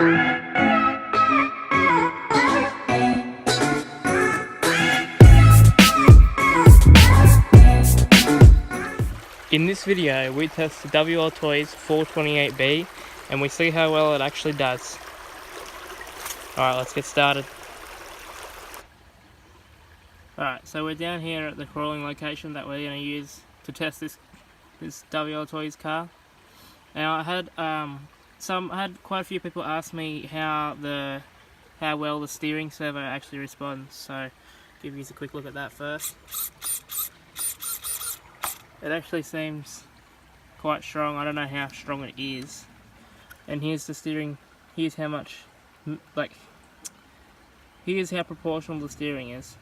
In this video, we test the WL Toys 428B and we see how well it actually does. Alright, let's get started. Alright, so we're down here at the crawling location that we're going to use to test this WL Toys car. Now I had quite a few people ask me how well the steering servo actually responds, so I'll give you a quick look at that first. It actually seems quite strong. I don't know how strong it is. And here's the steering. Here's how much, here's how proportional the steering is.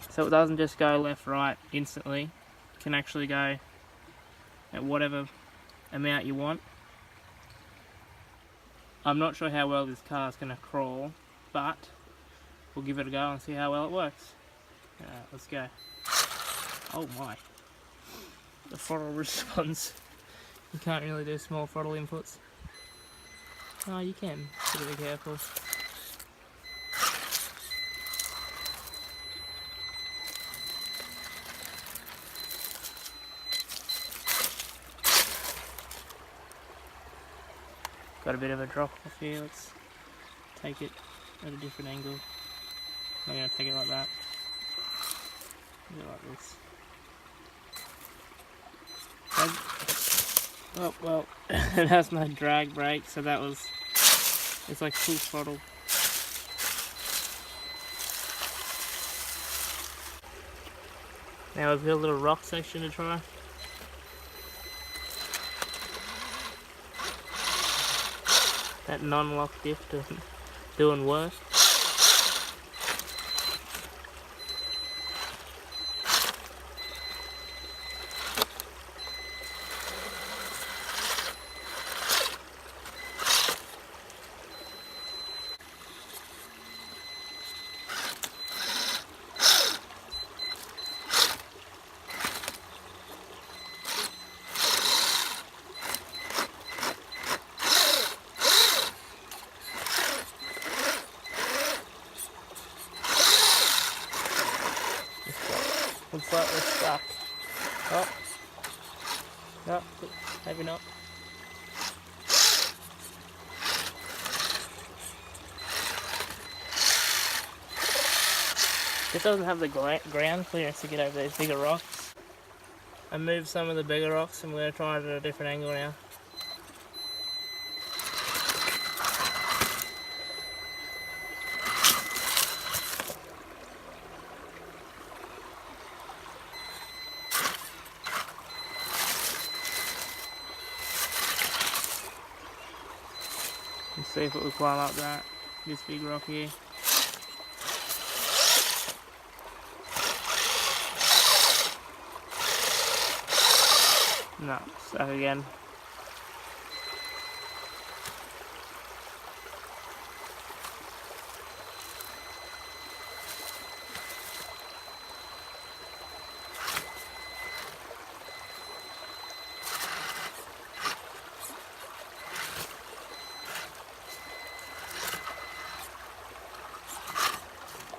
So it doesn't just go left, right instantly. It can actually go at whatever amount you want. I'm not sure how well this car is going to crawl, but we'll give it a go and see how well it works. Let's go. Oh my. The throttle response. You can't really do small throttle inputs. Oh, you can. Gotta be careful. Got a bit of a drop off here. Let's take it at a different angle. I'm going to take it like that. Do it like this. Oh well, it has no drag brake, so it's like full throttle. Now we've got a little rock section to try. That non-lock diff doing work. I'm slightly stuck. Oh. No, maybe not. This doesn't have the ground clearance to get over these bigger rocks. I moved some of the bigger rocks and we're going to try it at a different angle now. Let's see if it will climb up this big rock here. No, stuck again.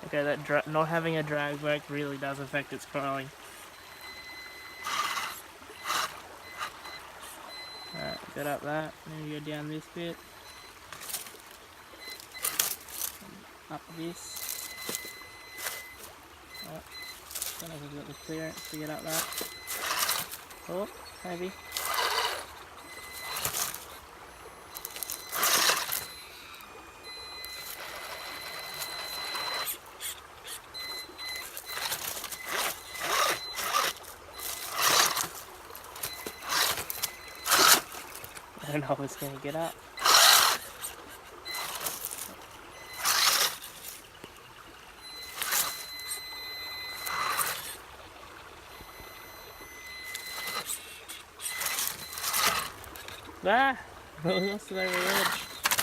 Okay, that not having a drag brake really does affect its crawling. Alright, get up that, and then go down this bit. Up this. Alright, don't know if I've got the clearance to get up that. Oh, maybe. I don't know if it's going to get up. Ah! I lost it over the edge.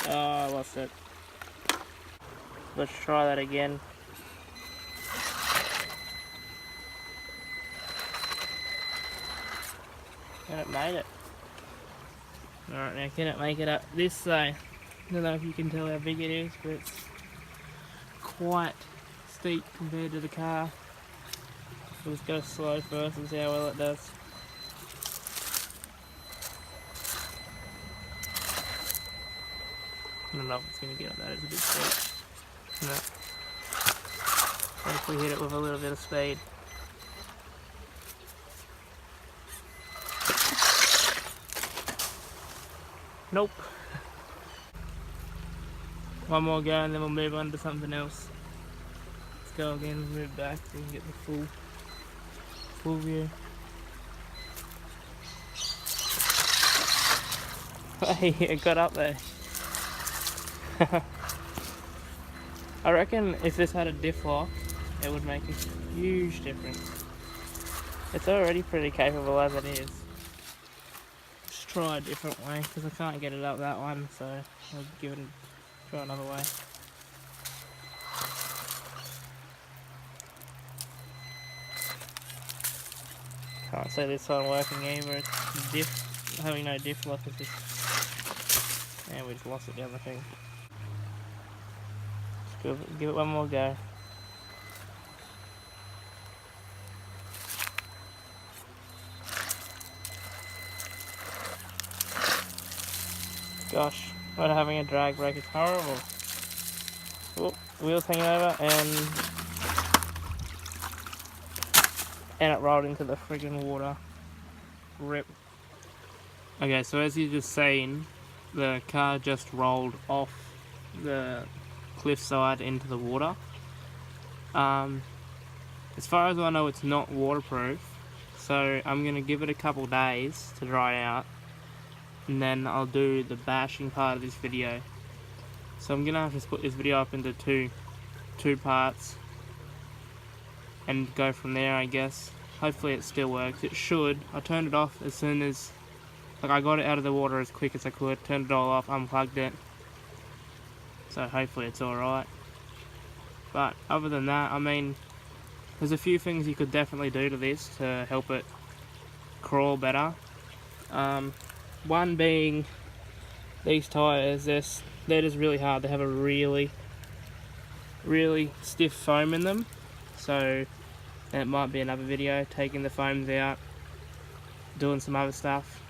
Oh, I lost it. Let's try that again. And it made it. Alright, now can it make it up this side? I don't know if you can tell how big it is, but it's quite steep compared to the car. So let's go slow first and see how well it does. I don't know if it's going to get up that, it's a bit steep. No. What if we hit it with a little bit of speed? Nope. One more go and then we'll move on to something else. Let's go again, move back so we can get the full view. Hey, it got up there. I reckon if this had a diff lock, it would make a huge difference. It's already pretty capable as it is. Let's try a different way because I can't get it up that one, so I'll give it try another way. Can't see this one working either. It's diff, having no diff lock is just, and we just lost it down the thing. Give it one more go. Gosh, not having a drag brake is horrible. Oh, wheels hanging over and it rolled into the friggin' water. Rip. Okay, so as you just seen, the car just rolled off the cliffside into the water. As far as I know, it's not waterproof, so I'm going to give it a couple days to dry out, and then I'll do the bashing part of this video. So I'm going to have to split this video up into two parts and go from there, I guess. Hopefully it still works. It should. I turned it off as soon as, like, I got it out of the water as quick as I could, turned it all off, unplugged it. So hopefully it's alright. But other than that, I mean, there's a few things you could definitely do to this to help it crawl better. One being these tyres, they're just really hard. They have a really stiff foam in them. So, and it might be another video, taking the foams out, doing some other stuff.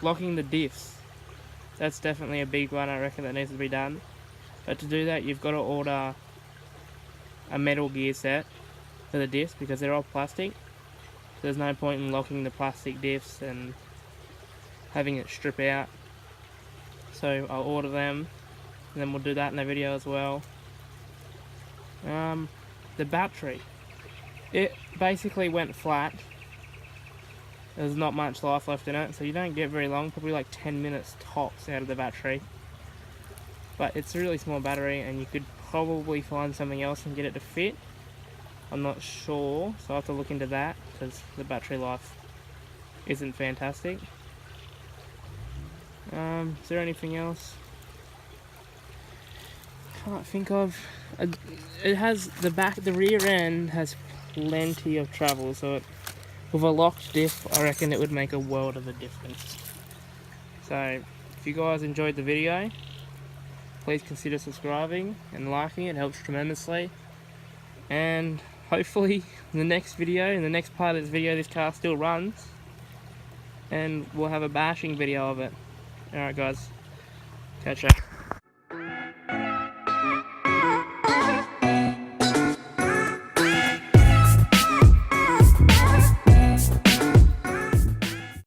Locking the diffs. That's definitely a big one, I reckon, that needs to be done. But to do that, you've got to order a metal gear set for the diffs because they're all plastic. There's no point in locking the plastic diffs and having it strip out. So I'll order them, and then we'll do that in the video as well. The battery. It basically went flat. There's not much life left in it, so you don't get very long, probably like 10 minutes tops out of the battery. But it's a really small battery, and you could probably find something else and get it to fit. I'm not sure, so I'll have to look into that, because the battery life isn't fantastic. Is there anything else? Can't think of. It has the rear end has plenty of travel, so with a locked diff, I reckon it would make a world of a difference. So, if you guys enjoyed the video, please consider subscribing and liking it. It helps tremendously. And hopefully, in the next video, in the next part of this video, this car still runs, and we'll have a bashing video of it. Alright guys, catch ya.